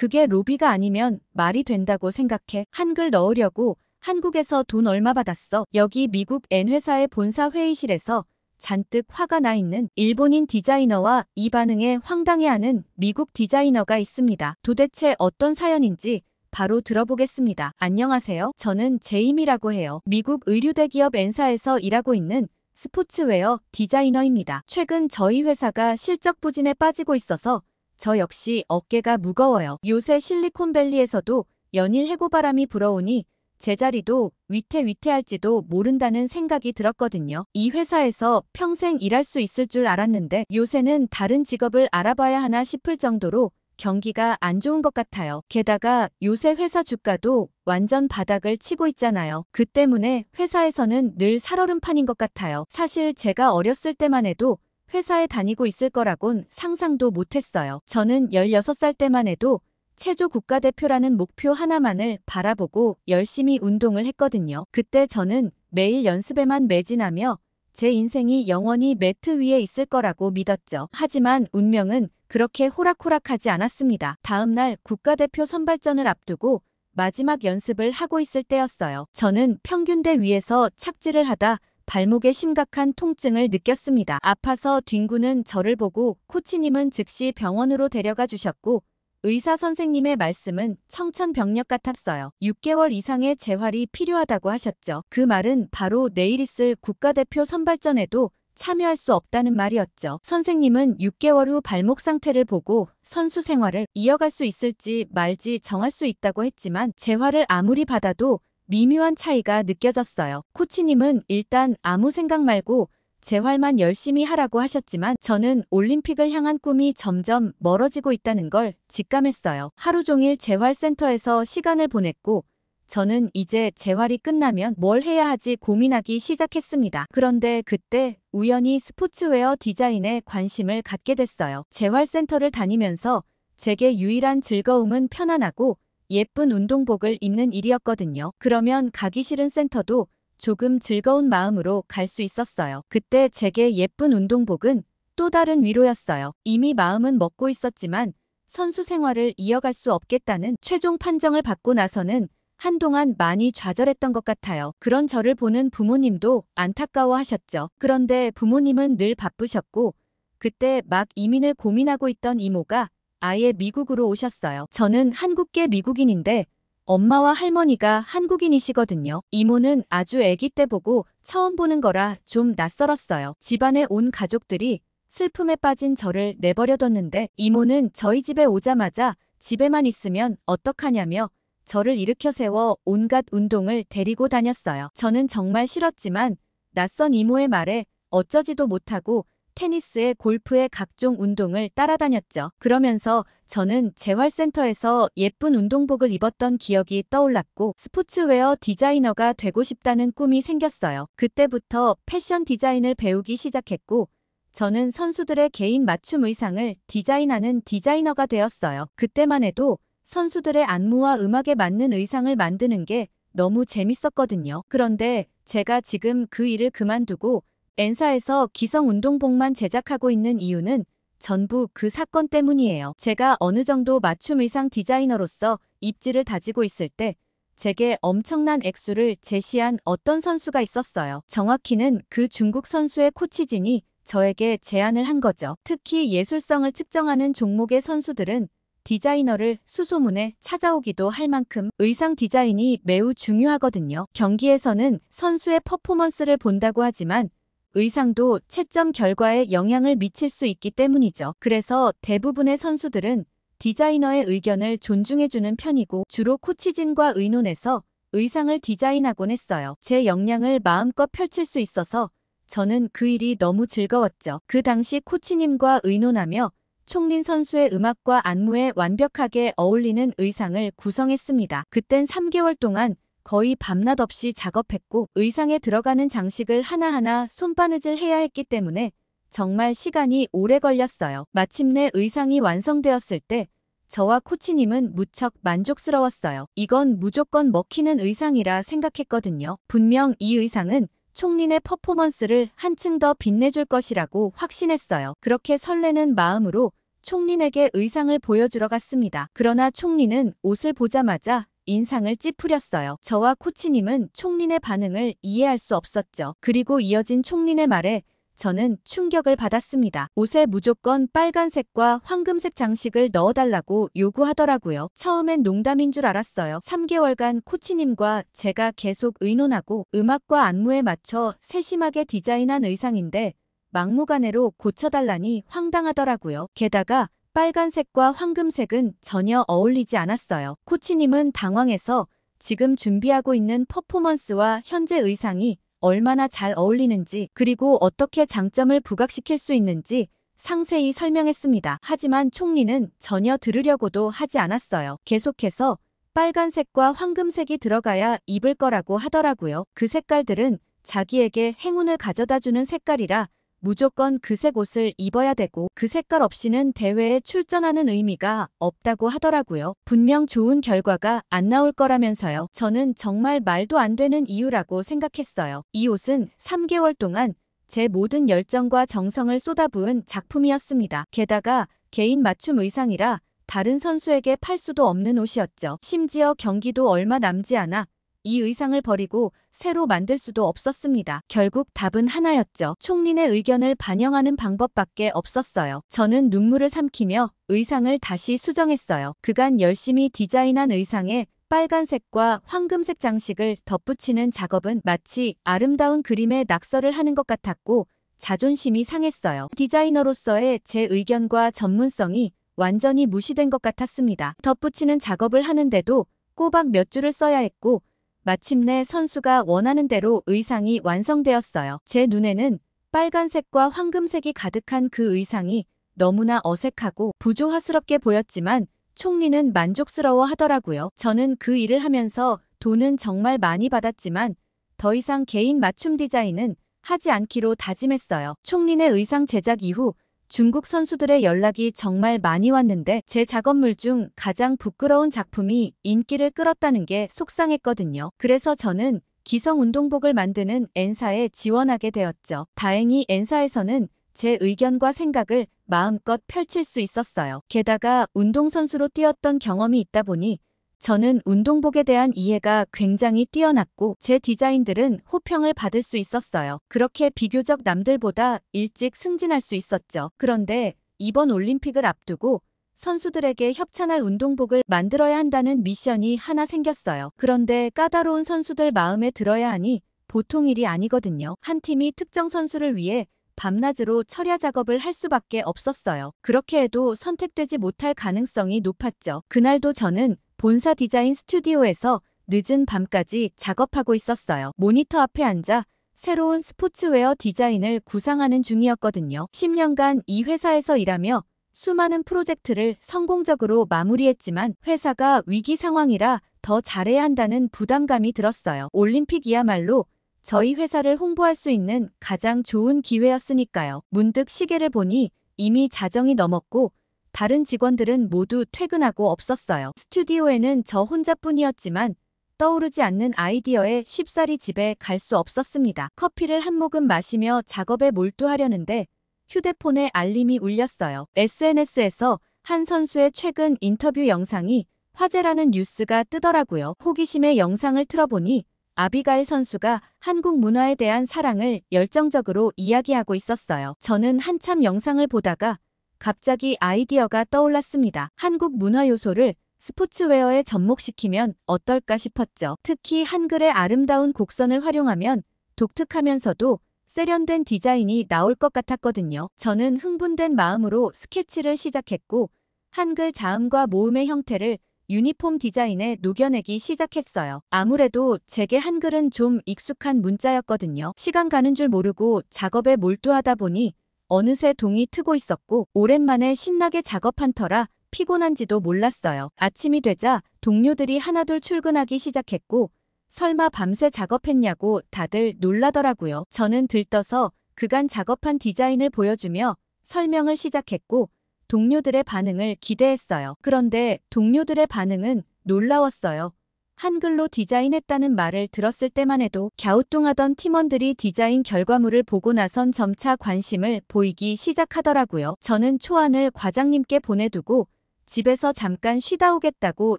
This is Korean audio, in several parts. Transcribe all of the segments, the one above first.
그게 로비가 아니면 말이 된다고 생각해. 한글 넣으려고 한국에서 돈 얼마 받았어? 여기 미국 N회사의 본사 회의실에서 잔뜩 화가 나 있는 일본인 디자이너와 이 반응에 황당해하는 미국 디자이너가 있습니다. 도대체 어떤 사연인지 바로 들어보겠습니다. 안녕하세요. 저는 제임이라고 해요. 미국 의류대 기업 N사에서 일하고 있는 스포츠웨어 디자이너입니다. 최근 저희 회사가 실적 부진에 빠지고 있어서 저 역시 어깨가 무거워요. 요새 실리콘밸리에서도 연일 해고바람이 불어오니 제 자리도 위태위태할지도 모른다는 생각이 들었거든요. 이 회사에서 평생 일할 수 있을 줄 알았는데 요새는 다른 직업을 알아봐야 하나 싶을 정도로 경기가 안 좋은 것 같아요. 게다가 요새 회사 주가도 완전 바닥을 치고 있잖아요. 그 때문에 회사에서는 늘 살얼음판인 것 같아요. 사실 제가 어렸을 때만 해도 회사에 다니고 있을 거라곤 상상도 못했어요. 저는 16살 때만 해도 체조 국가대표라는 목표 하나만을 바라보고 열심히 운동을 했거든요. 그때 저는 매일 연습에만 매진하며 제 인생이 영원히 매트 위에 있을 거라고 믿었죠. 하지만 운명은 그렇게 호락호락하지 않았습니다. 다음날 국가대표 선발전을 앞두고 마지막 연습을 하고 있을 때였어요. 저는 평균대 위에서 착지를 하다 발목에 심각한 통증을 느꼈습니다. 아파서 뒹구는 저를 보고 코치님은 즉시 병원으로 데려가 주셨고 의사 선생님의 말씀은 청천벽력 같았어요. 6개월 이상의 재활이 필요하다고 하셨죠. 그 말은 바로 내일 있을 국가대표 선발전에도 참여할 수 없다는 말이었죠. 선생님은 6개월 후 발목 상태를 보고 선수 생활을 이어갈 수 있을지 말지 정할 수 있다고 했지만 재활을 아무리 받아도 미묘한 차이가 느껴졌어요. 코치님은 일단 아무 생각 말고 재활만 열심히 하라고 하셨지만 저는 올림픽을 향한 꿈이 점점 멀어지고 있다는 걸 직감했어요. 하루 종일 재활센터에서 시간을 보냈고 저는 이제 재활이 끝나면 뭘 해야 하지 고민하기 시작했습니다. 그런데 그때 우연히 스포츠웨어 디자인에 관심을 갖게 됐어요. 재활센터를 다니면서 제게 유일한 즐거움은 편안하고 예쁜 운동복을 입는 일이었거든요. 그러면 가기 싫은 센터도 조금 즐거운 마음으로 갈 수 있었어요. 그때 제게 예쁜 운동복은 또 다른 위로였어요. 이미 마음은 먹고 있었지만 선수 생활을 이어갈 수 없겠다는 최종 판정을 받고 나서는 한동안 많이 좌절했던 것 같아요. 그런 저를 보는 부모님도 안타까워하셨죠. 그런데 부모님은 늘 바쁘셨고 그때 막 이민을 고민하고 있던 이모가 아예 미국으로 오셨어요. 저는 한국계 미국인인데 엄마와 할머니가 한국인이시거든요. 이모는 아주 아기 때 보고 처음 보는 거라 좀 낯설었어요. 집안에 온 가족들이 슬픔에 빠진 저를 내버려뒀는데 이모는 저희 집에 오자마자 집에만 있으면 어떡하냐며 저를 일으켜 세워 온갖 운동을 데리고 다녔어요. 저는 정말 싫었지만 낯선 이모의 말에 어쩌지도 못하고 테니스에 골프에 각종 운동을 따라다녔죠. 그러면서 저는 재활센터에서 예쁜 운동복을 입었던 기억이 떠올랐고 스포츠웨어 디자이너가 되고 싶다는 꿈이 생겼어요. 그때부터 패션 디자인을 배우기 시작했고 저는 선수들의 개인 맞춤 의상을 디자인하는 디자이너가 되었어요. 그때만 해도 선수들의 안무와 음악에 맞는 의상을 만드는 게 너무 재밌었거든요. 그런데 제가 지금 그 일을 그만두고 N사에서 기성 운동복만 제작하고 있는 이유는 전부 그 사건 때문이에요. 제가 어느 정도 맞춤 의상 디자이너로서 입지를 다지고 있을 때 제게 엄청난 액수를 제시한 어떤 선수가 있었어요. 정확히는 그 중국 선수의 코치진이 저에게 제안을 한 거죠. 특히 예술성을 측정하는 종목의 선수들은 디자이너를 수소문에 찾아오기도 할 만큼 의상 디자인이 매우 중요하거든요. 경기에서는 선수의 퍼포먼스를 본다고 하지만 의상도 채점 결과에 영향을 미칠 수 있기 때문이죠. 그래서 대부분의 선수들은 디자이너의 의견을 존중해주는 편이고 주로 코치진과 의논해서 의상을 디자인하곤 했어요. 제 역량을 마음껏 펼칠 수 있어서 저는 그 일이 너무 즐거웠죠. 그 당시 코치님과 의논하며 총린 선수의 음악과 안무에 완벽하게 어울리는 의상을 구성했습니다. 그땐 3개월 동안 거의 밤낮 없이 작업했고 의상에 들어가는 장식을 하나하나 손바느질 해야 했기 때문에 정말 시간이 오래 걸렸어요. 마침내 의상이 완성되었을 때 저와 코치님은 무척 만족스러웠어요. 이건 무조건 먹히는 의상이라 생각했거든요. 분명 이 의상은 총린의 퍼포먼스를 한층 더 빛내줄 것이라고 확신했어요. 그렇게 설레는 마음으로 총린에게 의상을 보여주러 갔습니다. 그러나 총린은 옷을 보자마자 인상을 찌푸렸어요. 저와 코치님은 총린의 반응을 이해할 수 없었죠. 그리고 이어진 총린의 말에 저는 충격을 받았습니다. 옷에 무조건 빨간색과 황금색 장식을 넣어달라고 요구하더라고요. 처음엔 농담인 줄 알았어요. 3개월간 코치님과 제가 계속 의논하고 음악과 안무에 맞춰 세심하게 디자인한 의상인데 막무가내로 고쳐달라니 황당하더라고요. 게다가 빨간색과 황금색은 전혀 어울리지 않았어요. 코치님은 당황해서 지금 준비하고 있는 퍼포먼스와 현재 의상이 얼마나 잘 어울리는지 그리고 어떻게 장점을 부각시킬 수 있는지 상세히 설명했습니다. 하지만 총리는 전혀 들으려고도 하지 않았어요. 계속해서 빨간색과 황금색이 들어가야 입을 거라고 하더라고요. 그 색깔들은 자기에게 행운을 가져다주는 색깔이라 무조건 그 색 옷을 입어야 되고 그 색깔 없이는 대회에 출전하는 의미가 없다고 하더라고요. 분명 좋은 결과가 안 나올 거라면서요. 저는 정말 말도 안 되는 이유라고 생각했어요. 이 옷은 3개월 동안 제 모든 열정과 정성을 쏟아부은 작품이었습니다. 게다가 개인 맞춤 의상이라 다른 선수에게 팔 수도 없는 옷이었죠. 심지어 경기도 얼마 남지 않아 이 의상을 버리고 새로 만들 수도 없었습니다. 결국 답은 하나였죠. 총린의 의견을 반영하는 방법밖에 없었어요. 저는 눈물을 삼키며 의상을 다시 수정했어요. 그간 열심히 디자인한 의상에 빨간색과 황금색 장식을 덧붙이는 작업은 마치 아름다운 그림에 낙서를 하는 것 같았고 자존심이 상했어요. 디자이너로서의 제 의견과 전문성이 완전히 무시된 것 같았습니다. 덧붙이는 작업을 하는데도 꼬박 몇 줄을 써야 했고 마침내 선수가 원하는 대로 의상이 완성되었어요. 제 눈에는 빨간색과 황금색이 가득한 그 의상이 너무나 어색하고 부조화스럽게 보였지만 총리는 만족스러워 하더라고요. 저는 그 일을 하면서 돈은 정말 많이 받았지만 더 이상 개인 맞춤 디자인은 하지 않기로 다짐했어요. 총린의 의상 제작 이후 중국 선수들의 연락이 정말 많이 왔는데 제 작업물 중 가장 부끄러운 작품이 인기를 끌었다는 게 속상했거든요. 그래서 저는 기성 운동복을 만드는 N사에 지원하게 되었죠. 다행히 N사에서는 제 의견과 생각을 마음껏 펼칠 수 있었어요. 게다가 운동선수로 뛰었던 경험이 있다 보니 저는 운동복에 대한 이해가 굉장히 뛰어났고 제 디자인들은 호평을 받을 수 있었어요. 그렇게 비교적 남들보다 일찍 승진할 수 있었죠. 그런데 이번 올림픽을 앞두고 선수들에게 협찬할 운동복을 만들어야 한다는 미션이 하나 생겼어요. 그런데 까다로운 선수들 마음에 들어야 하니 보통 일이 아니거든요. 한 팀이 특정 선수를 위해 밤낮으로 철야 작업을 할 수밖에 없었어요. 그렇게 해도 선택되지 못할 가능성이 높았죠. 그날도 저는 본사 디자인 스튜디오에서 늦은 밤까지 작업하고 있었어요. 모니터 앞에 앉아 새로운 스포츠웨어 디자인을 구상하는 중이었거든요. 10년간 이 회사에서 일하며 수많은 프로젝트를 성공적으로 마무리했지만 회사가 위기 상황이라 더 잘해야 한다는 부담감이 들었어요. 올림픽이야말로 저희 회사를 홍보할 수 있는 가장 좋은 기회였으니까요. 문득 시계를 보니 이미 자정이 넘었고 다른 직원들은 모두 퇴근하고 없었어요. 스튜디오에는 저 혼자뿐이었지만 떠오르지 않는 아이디어에 쉽사리 집에 갈 수 없었습니다. 커피를 한 모금 마시며 작업에 몰두하려는데 휴대폰에 알림이 울렸어요. SNS에서 한 선수의 최근 인터뷰 영상이 화제라는 뉴스가 뜨더라고요. 호기심에 영상을 틀어보니 아비가일 선수가 한국 문화에 대한 사랑을 열정적으로 이야기하고 있었어요. 저는 한참 영상을 보다가 갑자기 아이디어가 떠올랐습니다. 한국 문화 요소를 스포츠웨어에 접목시키면 어떨까 싶었죠. 특히 한글의 아름다운 곡선을 활용하면 독특하면서도 세련된 디자인이 나올 것 같았거든요. 저는 흥분된 마음으로 스케치를 시작했고 한글 자음과 모음의 형태를 유니폼 디자인에 녹여내기 시작했어요. 아무래도 제게 한글은 좀 익숙한 문자였거든요. 시간 가는 줄 모르고 작업에 몰두하다 보니 어느새 동이 트고 있었고 오랜만에 신나게 작업한 터라 피곤한지도 몰랐어요. 아침이 되자 동료들이 하나둘 출근하기 시작했고 설마 밤새 작업했냐고 다들 놀라더라고요. 저는 들떠서 그간 작업한 디자인을 보여주며 설명을 시작했고 동료들의 반응을 기대했어요. 그런데 동료들의 반응은 놀라웠어요. 한글로 디자인했다는 말을 들었을 때만 해도 갸우뚱하던 팀원들이 디자인 결과물을 보고 나선 점차 관심을 보이기 시작하더라고요. 저는 초안을 과장님께 보내두고 집에서 잠깐 쉬다 오겠다고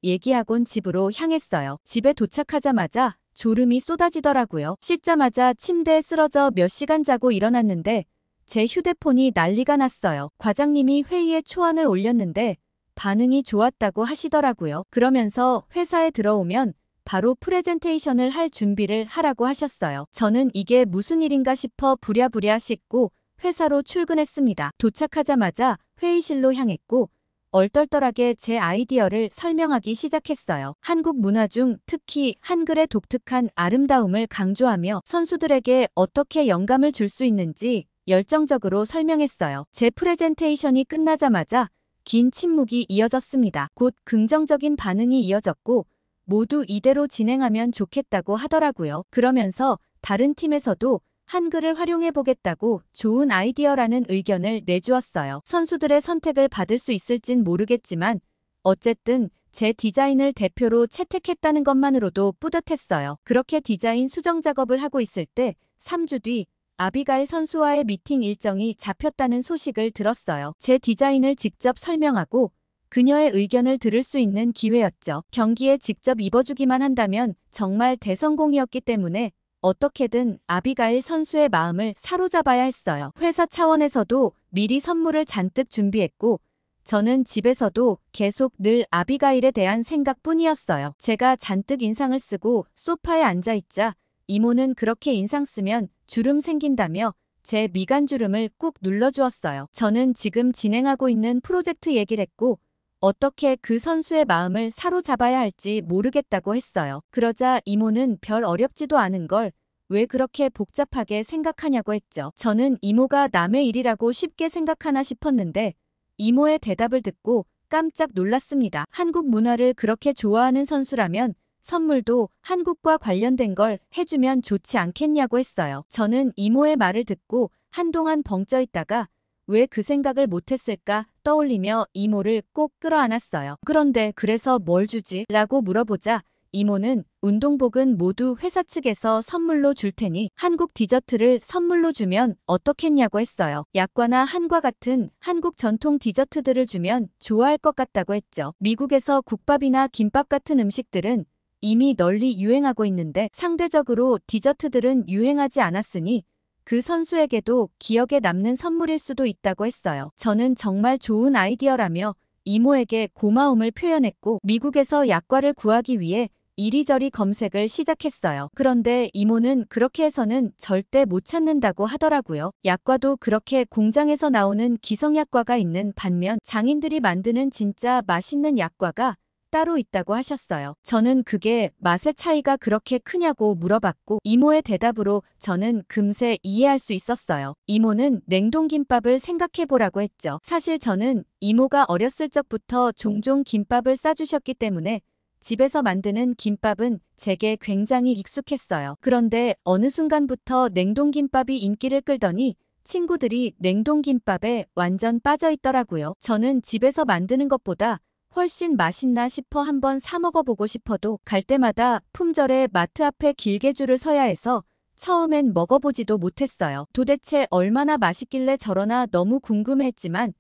얘기하곤 집으로 향했어요. 집에 도착하자마자 졸음이 쏟아지더라고요. 씻자마자 침대에 쓰러져 몇 시간 자고 일어났는데 제 휴대폰이 난리가 났어요. 과장님이 회의에 초안을 올렸는데 반응이 좋았다고 하시더라고요. 그러면서 회사에 들어오면 바로 프레젠테이션을 할 준비를 하라고 하셨어요. 저는 이게 무슨 일인가 싶어 부랴부랴 씻고 회사로 출근했습니다. 도착하자마자 회의실로 향했고 얼떨떨하게 제 아이디어를 설명하기 시작했어요. 한국 문화 중 특히 한글의 독특한 아름다움을 강조하며 선수들에게 어떻게 영감을 줄 수 있는지 열정적으로 설명했어요. 제 프레젠테이션이 끝나자마자 긴 침묵이 이어졌습니다. 곧 긍정적인 반응이 이어졌고 모두 이대로 진행하면 좋겠다고 하더라고요. 그러면서 다른 팀에서도 한글을 활용해 보겠다고 좋은 아이디어라는 의견을 내주었어요. 선수들의 선택을 받을 수 있을진 모르겠지만 어쨌든 제 디자인을 대표로 채택했다는 것만으로도 뿌듯했어요. 그렇게 디자인 수정 작업을 하고 있을 때 3주 뒤 아비가일 선수와의 미팅 일정이 잡혔다는 소식을 들었어요. 제 디자인을 직접 설명하고 그녀의 의견을 들을 수 있는 기회였죠. 경기에 직접 입어주기만 한다면 정말 대성공이었기 때문에 어떻게든 아비가일 선수의 마음을 사로잡아야 했어요. 회사 차원에서도 미리 선물을 잔뜩 준비했고 저는 집에서도 계속 늘 아비가일에 대한 생각뿐이었어요. 제가 잔뜩 인상을 쓰고 소파에 앉아있자 이모는 그렇게 인상 쓰면 주름 생긴다며 제 미간주름을 꾹 눌러주었어요. 저는 지금 진행하고 있는 프로젝트 얘기를 했고 어떻게 그 선수의 마음을 사로잡아야 할지 모르겠다고 했어요. 그러자 이모는 별 어렵지도 않은 걸 왜 그렇게 복잡하게 생각하냐고 했죠. 저는 이모가 남의 일이라고 쉽게 생각하나 싶었는데 이모의 대답을 듣고 깜짝 놀랐습니다. 한국 문화를 그렇게 좋아하는 선수라면 선물도 한국과 관련된 걸 해주면 좋지 않겠냐고 했어요. 저는 이모의 말을 듣고 한동안 벙쪄 있다가 왜 그 생각을 못했을까 떠올리며 이모를 꼭 끌어안았어요. 그런데 그래서 뭘 주지? 라고 물어보자 이모는 운동복은 모두 회사 측에서 선물로 줄 테니 한국 디저트를 선물로 주면 어떻겠냐고 했어요. 약과나 한과 같은 한국 전통 디저트들을 주면 좋아할 것 같다고 했죠. 미국에서 국밥이나 김밥 같은 음식들은 이미 널리 유행하고 있는데 상대적으로 디저트들은 유행하지 않았으니 그 선수에게도 기억에 남는 선물일 수도 있다고 했어요. 저는 정말 좋은 아이디어라며 이모에게 고마움을 표현했고 미국에서 약과를 구하기 위해 이리저리 검색을 시작했어요. 그런데 이모는 그렇게 해서는 절대 못 찾는다고 하더라고요. 약과도 그렇게 공장에서 나오는 기성약과가 있는 반면 장인들이 만드는 진짜 맛있는 약과가 따로 있다고 하셨어요. 저는 그게 맛의 차이가 그렇게 크냐고 물어봤고 이모의 대답으로 저는 금세 이해할 수 있었어요. 이모는 냉동김밥을 생각해보라고 했죠. 사실 저는 이모가 어렸을 적부터 종종 김밥을 싸주셨기 때문에 집에서 만드는 김밥은 제게 굉장히 익숙했어요. 그런데 어느 순간부터 냉동김밥이 인기를 끌더니 친구들이 냉동김밥에 완전 빠져 있더라고요. 저는 집에서 만드는 것보다 훨씬 맛있나 싶어 한번 사 먹어보고 싶어도 갈 때마다 품절에 마트 앞에 길게 줄을 서야 해서 처음엔 먹어보지도 못했어요. 도대체 얼마나 맛있길래 저러나 너무 궁금했지만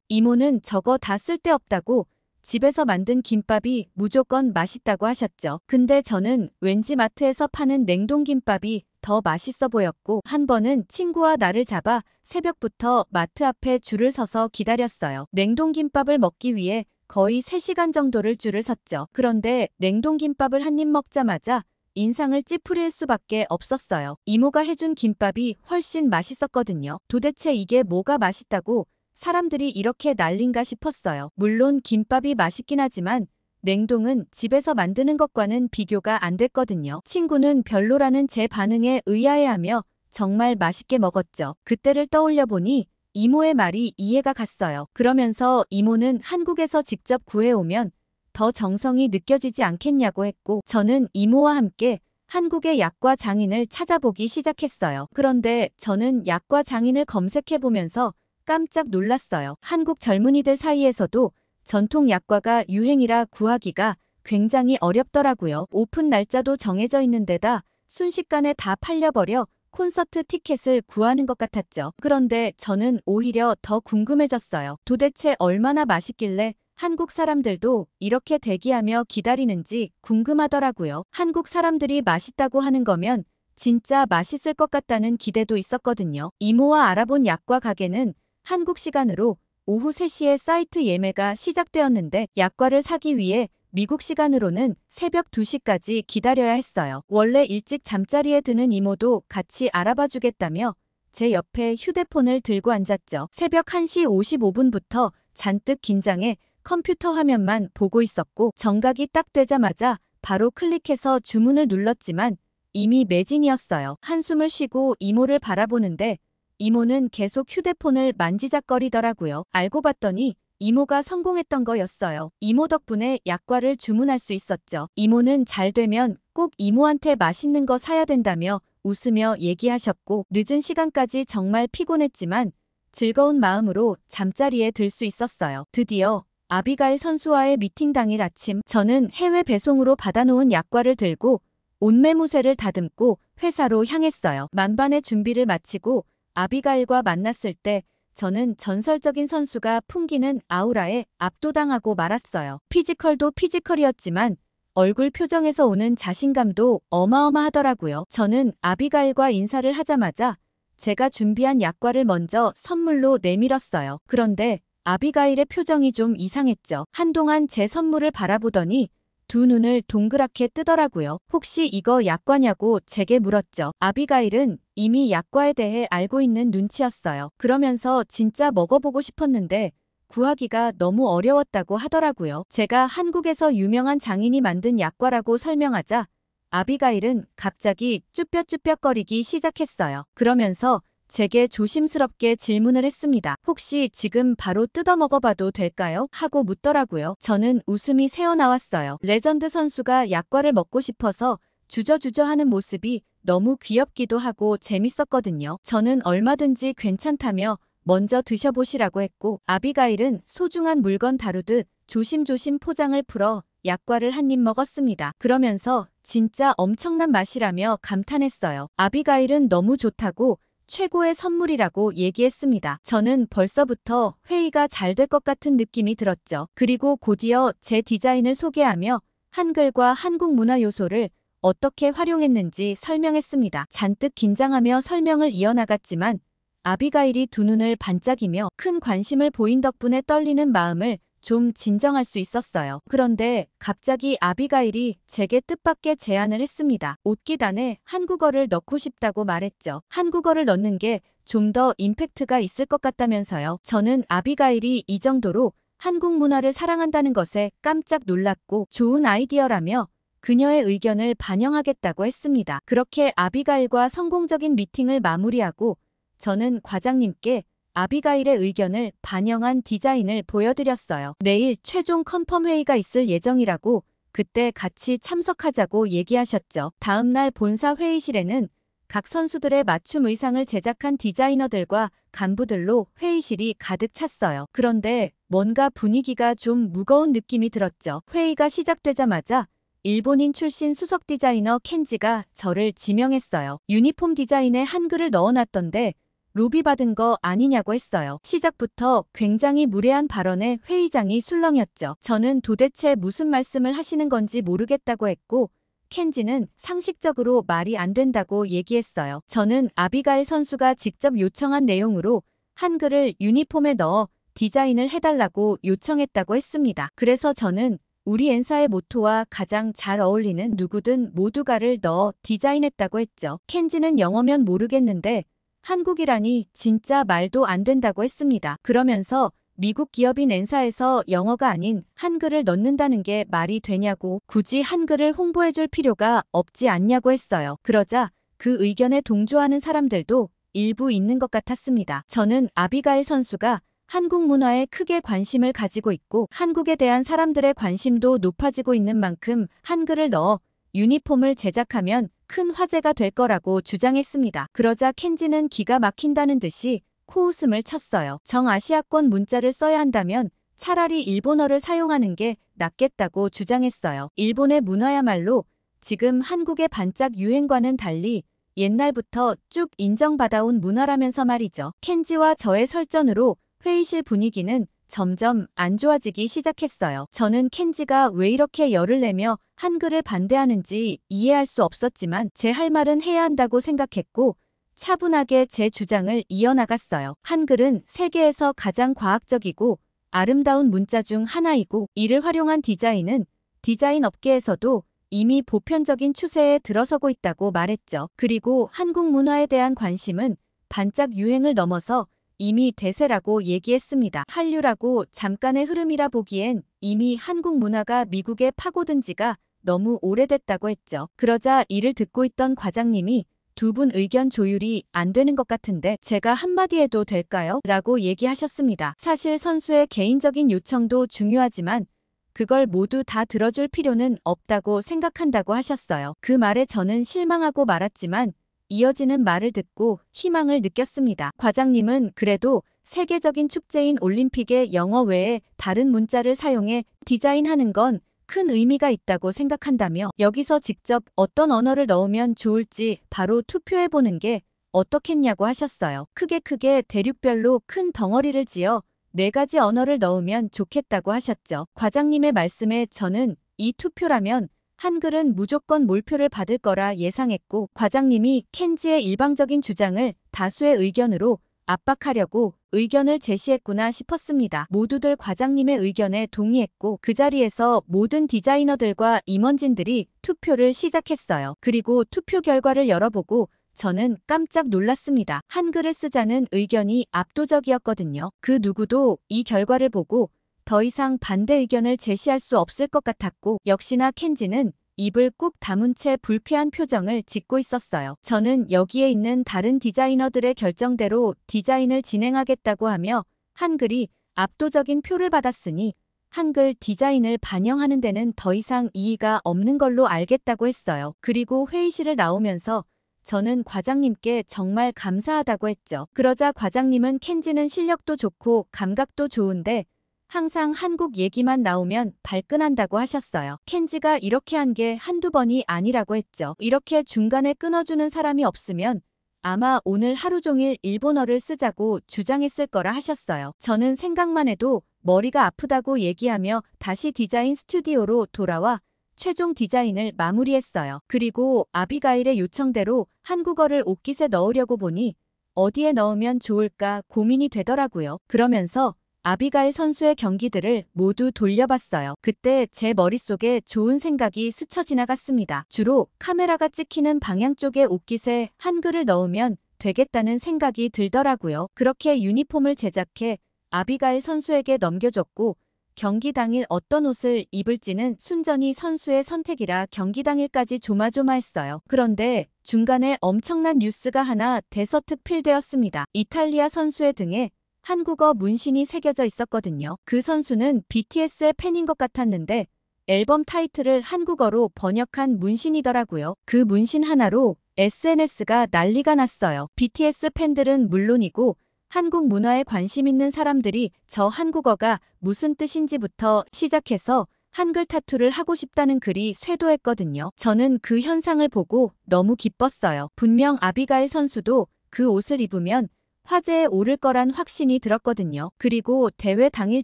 이모는 저거 다 쓸데없다고 집에서 만든 김밥이 무조건 맛있다고 하셨죠. 근데 저는 왠지 마트에서 파는 냉동김밥이 더 맛있어 보였고 한 번은 친구와 나를 잡아 새벽부터 마트 앞에 줄을 서서 기다렸어요. 냉동김밥을 먹기 위해 거의 3시간 정도를 줄을 섰죠. 그런데 냉동김밥을 한 입 먹자마자 인상을 찌푸릴 수밖에 없었어요. 이모가 해준 김밥이 훨씬 맛있었거든요. 도대체 이게 뭐가 맛있다고 사람들이 이렇게 난린가 싶었어요. 물론 김밥이 맛있긴 하지만 냉동은 집에서 만드는 것과는 비교가 안 됐거든요. 친구는 별로라는 제 반응에 의아해하며 정말 맛있게 먹었죠. 그때를 떠올려 보니 이모의 말이 이해가 갔어요. 그러면서 이모는 한국에서 직접 구해오면 더 정성이 느껴지지 않겠냐고 했고 저는 이모와 함께 한국의 약과 장인을 찾아보기 시작했어요. 그런데 저는 약과 장인을 검색해보면서 깜짝 놀랐어요. 한국 젊은이들 사이에서도 전통 약과가 유행이라 구하기가 굉장히 어렵더라고요. 오픈 날짜도 정해져 있는 데다 순식간에 다 팔려버려 콘서트 티켓을 구하는 것 같았죠. 그런데 저는 오히려 더 궁금해졌어요. 도대체 얼마나 맛있길래 한국 사람들도 이렇게 대기하며 기다리는지 궁금하더라고요. 한국 사람들이 맛있다고 하는 거면 진짜 맛있을 것 같다는 기대도 있었거든요. 이모와 알아본 약과 가게는 한국 시간으로 오후 3시에 사이트 예매가 시작되었는데 약과를 사기 위해 미국 시간으로는 새벽 2시까지 기다려야 했어요. 원래 일찍 잠자리에 드는 이모도 같이 알아봐 주겠다며 제 옆에 휴대폰을 들고 앉았죠. 새벽 1시 55분부터 잔뜩 긴장해 컴퓨터 화면만 보고 있었고 정각이 딱 되자마자 바로 클릭해서 주문을 눌렀지만 이미 매진이었어요. 한숨을 쉬고 이모를 바라보는데 이모는 계속 휴대폰을 만지작거리더라고요. 알고 봤더니 이모가 성공했던 거였어요. 이모 덕분에 약과를 주문할 수 있었죠. 이모는 잘 되면 꼭 이모한테 맛있는 거 사야 된다며 웃으며 얘기하셨고 늦은 시간까지 정말 피곤했지만 즐거운 마음으로 잠자리에 들 수 있었어요. 드디어 아비가일 선수와의 미팅 당일 아침 저는 해외 배송으로 받아놓은 약과를 들고 옷매무새를 다듬고 회사로 향했어요. 만반의 준비를 마치고 아비가일과 만났을 때 저는 전설적인 선수가 풍기는 아우라에 압도당하고 말았어요. 피지컬도 피지컬이었지만 얼굴 표정에서 오는 자신감도 어마어마하더라고요. 저는 아비가일과 인사를 하자마자 제가 준비한 약과를 먼저 선물로 내밀었어요. 그런데 아비가일의 표정이 좀 이상했죠. 한동안 제 선물을 바라보더니 두 눈을 동그랗게 뜨더라고요. 혹시 이거 약과냐고 제게 물었죠. 아비가일은 이미 약과에 대해 알고 있는 눈치였어요. 그러면서 진짜 먹어보고 싶었는데 구하기가 너무 어려웠다고 하더라고요. 제가 한국에서 유명한 장인이 만든 약과라고 설명하자 아비가일은 갑자기 쭈뼛쭈뼛거리기 시작했어요. 그러면서 제게 조심스럽게 질문을 했습니다. 혹시 지금 바로 뜯어 먹어봐도 될까요? 하고 묻더라고요. 저는 웃음이 새어나왔어요. 레전드 선수가 약과를 먹고 싶어서 주저주저 하는 모습이 너무 귀엽기도 하고 재밌었거든요. 저는 얼마든지 괜찮다며 먼저 드셔보시라고 했고 아비가일은 소중한 물건 다루듯 조심조심 포장을 풀어 약과를 한 입 먹었습니다. 그러면서 진짜 엄청난 맛이라며 감탄했어요. 아비가일은 너무 좋다고 최고의 선물이라고 얘기했습니다. 저는 벌써부터 회의가 잘 될 것 같은 느낌이 들었죠. 그리고 곧이어 제 디자인을 소개하며 한글과 한국 문화 요소를 어떻게 활용했는지 설명했습니다. 잔뜩 긴장하며 설명을 이어나갔지만 아비가일이 두 눈을 반짝이며 큰 관심을 보인 덕분에 떨리는 마음을 좀 진정할 수 있었어요. 그런데 갑자기 아비가일이 제게 뜻밖의 제안을 했습니다. 옷기단에 한국어를 넣고 싶다고 말했죠. 한국어를 넣는 게 좀 더 임팩트가 있을 것 같다면서요. 저는 아비가일이 이 정도로 한국 문화를 사랑한다는 것에 깜짝 놀랐고 좋은 아이디어라며 그녀의 의견을 반영하겠다고 했습니다. 그렇게 아비가일과 성공적인 미팅을 마무리하고 저는 과장님께 아비가일의 의견을 반영한 디자인을 보여드렸어요. 내일 최종 컨펌 회의가 있을 예정이라고 그때 같이 참석하자고 얘기하셨죠. 다음날 본사 회의실에는 각 선수들의 맞춤 의상을 제작한 디자이너들과 간부들로 회의실이 가득 찼어요. 그런데 뭔가 분위기가 좀 무거운 느낌이 들었죠. 회의가 시작되자마자 일본인 출신 수석 디자이너 켄지가 저를 지명했어요. 유니폼 디자인에 한글을 넣어놨던데 로비 받은 거 아니냐고 했어요. 시작부터 굉장히 무례한 발언에 회의장이 술렁였죠. 저는 도대체 무슨 말씀을 하시는 건지 모르겠다고 했고 켄지는 상식적으로 말이 안 된다고 얘기했어요. 저는 아비가일 선수가 직접 요청한 내용으로 한글을 유니폼에 넣어 디자인을 해달라고 요청했다고 했습니다. 그래서 저는 우리 엔사의 모토와 가장 잘 어울리는 누구든 모두가를 넣어 디자인했다고 했죠. 켄지는 영어면 모르겠는데 한국이라니 진짜 말도 안 된다고 했습니다. 그러면서 미국 기업인 엔사에서 영어가 아닌 한글을 넣는다는 게 말이 되냐고 굳이 한글을 홍보해줄 필요가 없지 않냐고 했어요. 그러자 그 의견에 동조하는 사람들도 일부 있는 것 같았습니다. 저는 아비가일 선수가 한국 문화에 크게 관심을 가지고 있고 한국에 대한 사람들의 관심도 높아지고 있는 만큼 한글을 넣어 유니폼을 제작하면 큰 화제가 될 거라고 주장했습니다. 그러자 켄지는 기가 막힌다는 듯이 코웃음을 쳤어요. 정아시아권 문자를 써야 한다면 차라리 일본어를 사용하는 게 낫겠다고 주장했어요. 일본의 문화야말로 지금 한국의 반짝 유행과는 달리 옛날부터 쭉 인정받아온 문화라면서 말이죠. 켄지와 저의 설전으로 회의실 분위기는 점점 안 좋아지기 시작했어요. 저는 켄지가 왜 이렇게 열을 내며 한글을 반대하는지 이해할 수 없었지만 제 할 말은 해야 한다고 생각했고 차분하게 제 주장을 이어나갔어요. 한글은 세계에서 가장 과학적이고 아름다운 문자 중 하나이고 이를 활용한 디자인은 디자인 업계에서도 이미 보편적인 추세에 들어서고 있다고 말했죠. 그리고 한국 문화에 대한 관심은 반짝 유행을 넘어서 이미 대세라고 얘기했습니다. 한류라고 잠깐의 흐름이라 보기엔 이미 한국 문화가 미국에 파고든 지가 너무 오래됐다고 했죠. 그러자 이를 듣고 있던 과장님이 두 분 의견 조율이 안 되는 것 같은데 제가 한마디 해도 될까요? 라고 얘기하셨습니다. 사실 선수의 개인적인 요청도 중요하지만 그걸 모두 다 들어줄 필요는 없다고 생각한다고 하셨어요. 그 말에 저는 실망하고 말았지만 이어지는 말을 듣고 희망을 느꼈습니다. 과장님은 그래도 세계적인 축제인 올림픽의 영어 외에 다른 문자를 사용해 디자인하는 건 큰 의미가 있다고 생각한다며 여기서 직접 어떤 언어를 넣으면 좋을지 바로 투표해보는 게 어떻겠냐고 하셨어요. 크게 대륙별로 큰 덩어리를 지어 4가지 언어를 넣으면 좋겠다고 하셨죠. 과장님의 말씀에 저는 이 투표라면 한글은 무조건 몰표를 받을 거라 예상했고 과장님이 켄지의 일방적인 주장을 다수의 의견으로 압박하려고 의견을 제시했구나 싶었습니다. 모두들 과장님의 의견에 동의했고 그 자리에서 모든 디자이너들과 임원진들이 투표를 시작했어요. 그리고 투표 결과를 열어보고 저는 깜짝 놀랐습니다. 한글을 쓰자는 의견이 압도적이었거든요. 그 누구도 이 결과를 보고 더 이상 반대 의견을 제시할 수 없을 것 같았고 역시나 켄지는 입을 꾹 다문 채 불쾌한 표정을 짓고 있었어요. 저는 여기에 있는 다른 디자이너들의 결정대로 디자인을 진행하겠다고 하며 한글이 압도적인 표를 받았으니 한글 디자인을 반영하는 데는 더 이상 이의가 없는 걸로 알겠다고 했어요. 그리고 회의실을 나오면서 저는 과장님께 정말 감사하다고 했죠. 그러자 과장님은 켄지는 실력도 좋고 감각도 좋은데 항상 한국 얘기만 나오면 발끈한다고 하셨어요. 켄지가 이렇게 한 게 한두 번이 아니라고 했죠. 이렇게 중간에 끊어주는 사람이 없으면 아마 오늘 하루 종일 일본어를 쓰자고 주장했을 거라 하셨어요. 저는 생각만 해도 머리가 아프다고 얘기하며 다시 디자인 스튜디오로 돌아와 최종 디자인을 마무리했어요. 그리고 아비가일의 요청대로 한국어를 옷깃에 넣으려고 보니 어디에 넣으면 좋을까 고민이 되더라고요. 그러면서 아비가일 선수의 경기들을 모두 돌려봤어요. 그때 제 머릿속에 좋은 생각이 스쳐 지나갔습니다. 주로 카메라가 찍히는 방향 쪽의 옷깃에 한글을 넣으면 되겠다는 생각이 들더라고요. 그렇게 유니폼을 제작해 아비가일 선수에게 넘겨줬고 경기 당일 어떤 옷을 입을지는 순전히 선수의 선택이라 경기 당일까지 조마조마했어요. 그런데 중간에 엄청난 뉴스가 하나 대서특필되었습니다. 이탈리아 선수의 등에 한국어 문신이 새겨져 있었거든요. 그 선수는 BTS의 팬인 것 같았는데 앨범 타이틀을 한국어로 번역한 문신이더라고요. 그 문신 하나로 SNS가 난리가 났어요. BTS 팬들은 물론이고 한국 문화에 관심 있는 사람들이 저 한국어가 무슨 뜻인지부터 시작해서 한글 타투를 하고 싶다는 글이 쇄도했거든요. 저는 그 현상을 보고 너무 기뻤어요. 분명 아비가일 선수도 그 옷을 입으면 화제에 오를 거란 확신이 들었거든요. 그리고 대회 당일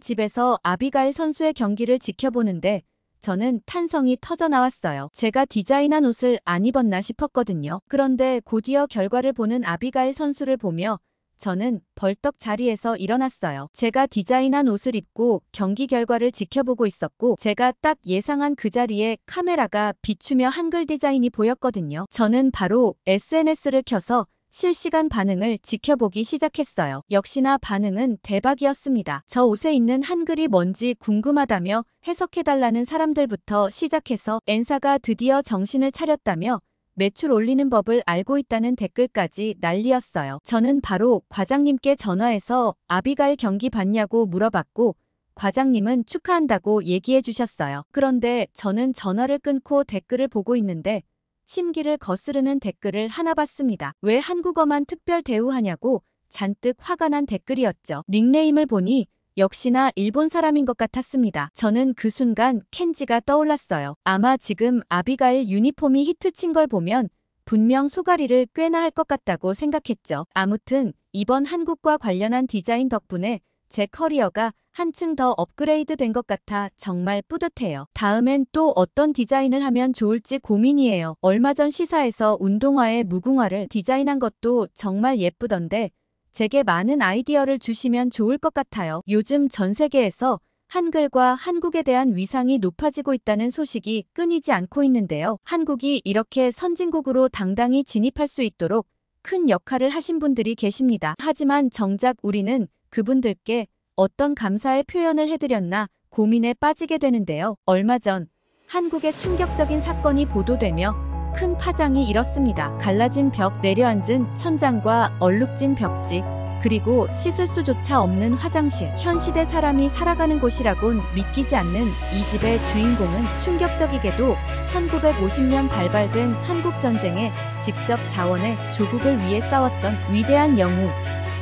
집에서 아비가일 선수의 경기를 지켜보는데 저는 탄성이 터져 나왔어요. 제가 디자인한 옷을 안 입었나 싶었거든요. 그런데 곧이어 결과를 보는 아비가일 선수를 보며 저는 벌떡 자리에서 일어났어요. 제가 디자인한 옷을 입고 경기 결과를 지켜보고 있었고 제가 딱 예상한 그 자리에 카메라가 비추며 한글 디자인이 보였거든요. 저는 바로 SNS를 켜서 실시간 반응을 지켜보기 시작했어요. 역시나 반응은 대박이었습니다. 저 옷에 있는 한글이 뭔지 궁금하다며 해석해달라는 사람들부터 시작해서 N사가 드디어 정신을 차렸다며 매출 올리는 법을 알고 있다는 댓글까지 난리였어요. 저는 바로 과장님께 전화해서 아비가일 경기 봤냐고 물어봤고 과장님은 축하한다고 얘기해 주셨어요. 그런데 저는 전화를 끊고 댓글을 보고 있는데 심기를 거스르는 댓글을 하나 봤습니다. 왜 한국어만 특별 대우하냐고 잔뜩 화가 난 댓글이었죠. 닉네임을 보니 역시나 일본 사람인 것 같았습니다. 저는 그 순간 켄지가 떠올랐어요. 아마 지금 아비가일 유니폼이 히트친 걸 보면 분명 소가리를 꽤나 할 것 같다고 생각했죠. 아무튼 이번 한국과 관련한 디자인 덕분에 제 커리어가 한층 더 업그레이드 된 것 같아 정말 뿌듯해요. 다음엔 또 어떤 디자인을 하면 좋을지 고민이에요. 얼마 전 시사에서 운동화에 무궁화를 디자인한 것도 정말 예쁘던데 제게 많은 아이디어를 주시면 좋을 것 같아요. 요즘 전 세계에서 한글과 한국에 대한 위상이 높아지고 있다는 소식이 끊이지 않고 있는데요. 한국이 이렇게 선진국으로 당당히 진입할 수 있도록 큰 역할을 하신 분들이 계십니다. 하지만 정작 우리는 그분들께 어떤 감사의 표현을 해드렸나 고민에 빠지게 되는데요. 얼마 전 한국의 충격적인 사건이 보도되며 큰 파장이 일었습니다. 갈라진 벽, 내려앉은 천장과 얼룩진 벽지, 그리고 씻을 수조차 없는 화장실. 현 시대 사람이 살아가는 곳이라곤 믿기지 않는 이 집의 주인공은 충격적이게도 1950년 발발된 한국전쟁에 직접 자원해 조국을 위해 싸웠던 위대한 영웅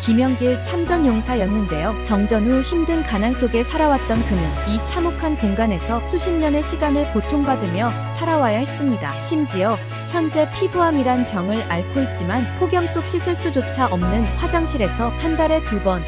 김영길 참전용사였는데요. 정전 후 힘든 가난 속에 살아왔던 그는 이 참혹한 공간에서 수십 년의 시간을 고통받으며 살아와야 했습니다. 심지어 현재 피부암이란 병을 앓고 있지만 폭염 속 씻을 수조차 없는 화장실에서 한 달에 2번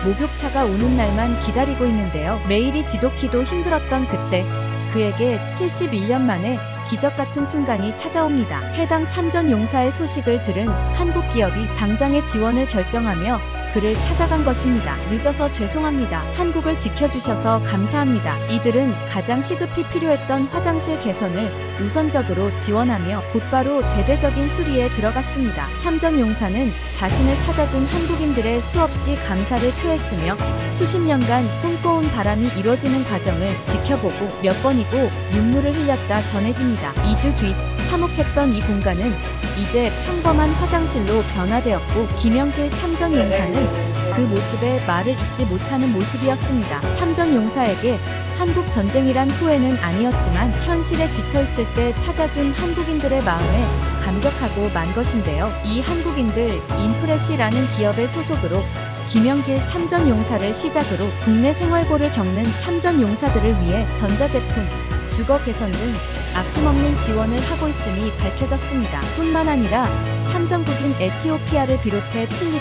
목욕차가 오는 날만 기다리고 있는데요. 매일이 지독히도 힘들었던 그때 그에게 71년 만에 기적 같은 순간이 찾아옵니다. 해당 참전용사의 소식을 들은 한국 기업이 당장의 지원을 결정하며 그를 찾아간 것입니다. 늦어서 죄송합니다. 한국을 지켜주셔서 감사합니다. 이들은 가장 시급히 필요했던 화장실 개선을 우선적으로 지원하며 곧바로 대대적인 수리에 들어갔습니다. 참전용사는 자신을 찾아준 한국인들의 수없이 감사를 표했으며 수십 년간 꿈꿔온 바람이 이루어지는 과정을 지켜보고 몇 번이고 눈물을 흘렸다 전해집니다. 2주 뒤 참혹했던 이 공간은 이제 평범한 화장실로 변화되었고 김영길 참전용사는 그 모습에 말을 잇지 못하는 모습이었습니다. 참전용사에게 한국 전쟁이란 후회는 아니었지만 현실에 지쳐있을 때 찾아준 한국인들의 마음에 감격하고 만 것인데요. 이 한국인들 인프레쉬라는 기업의 소속으로 김영길 참전용사를 시작으로 국내 생활고를 겪는 참전용사들을 위해 전자제품, 주거 개선 등 아낌없는 지원을 하고 있음이 밝혀졌습니다. 뿐만 아니라 참전국인 에티오피아를 비롯해 필리핀,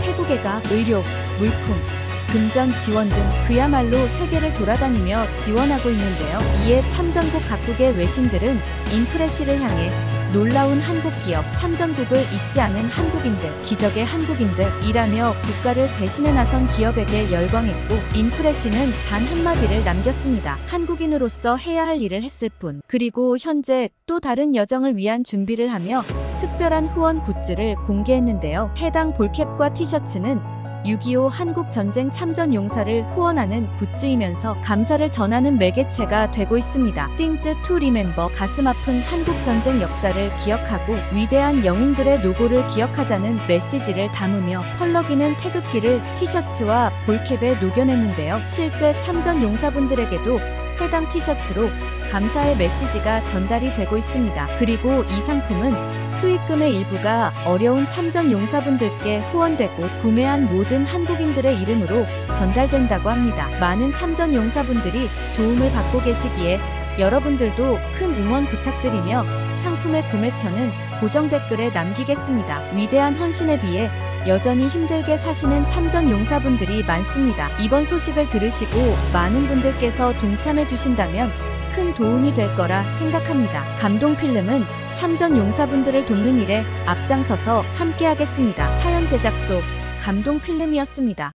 태국에가 의료, 물품, 금전 지원 등 그야말로 세계를 돌아다니며 지원하고 있는데요. 이에 참전국 각국의 외신들은 인프레쉬를 향해 놀라운 한국 기업, 참전국을 잊지 않은 한국인들, 기적의 한국인들이라며 국가를 대신해 나선 기업에게 열광했고 인프레쉬는 단 한마디를 남겼습니다. 한국인으로서 해야 할 일을 했을 뿐. 그리고 현재 또 다른 여정을 위한 준비를 하며 특별한 후원 굿즈를 공개했는데요. 해당 볼캡과 티셔츠는 6.25 한국전쟁 참전용사를 후원하는 굿즈이면서 감사를 전하는 매개체가 되고 있습니다. Things to Remember, 가슴 아픈 한국전쟁 역사를 기억하고 위대한 영웅들의 노고를 기억하자는 메시지를 담으며 펄럭이는 태극기를 티셔츠와 볼캡에 녹여냈는데요. 실제 참전용사분들에게도 해당 티셔츠로 감사의 메시지가 전달이 되고 있습니다. 그리고 이 상품은 수익금의 일부가 어려운 참전용사분들께 후원되고 구매한 모든 한국인들의 이름으로 전달된다고 합니다. 많은 참전용사분들이 도움을 받고 계시기에 여러분들도 큰 응원 부탁드리며 상품의 구매처는 고정 댓글에 남기겠습니다. 위대한 헌신에 비해 여전히 힘들게 사시는 참전용사분들이 많습니다. 이번 소식을 들으시고 많은 분들께서 동참해 주신다면 큰 도움이 될 거라 생각합니다. 감동필름은 참전용사분들을 돕는 일에 앞장서서 함께하겠습니다. 사연 제작소 감동필름이었습니다.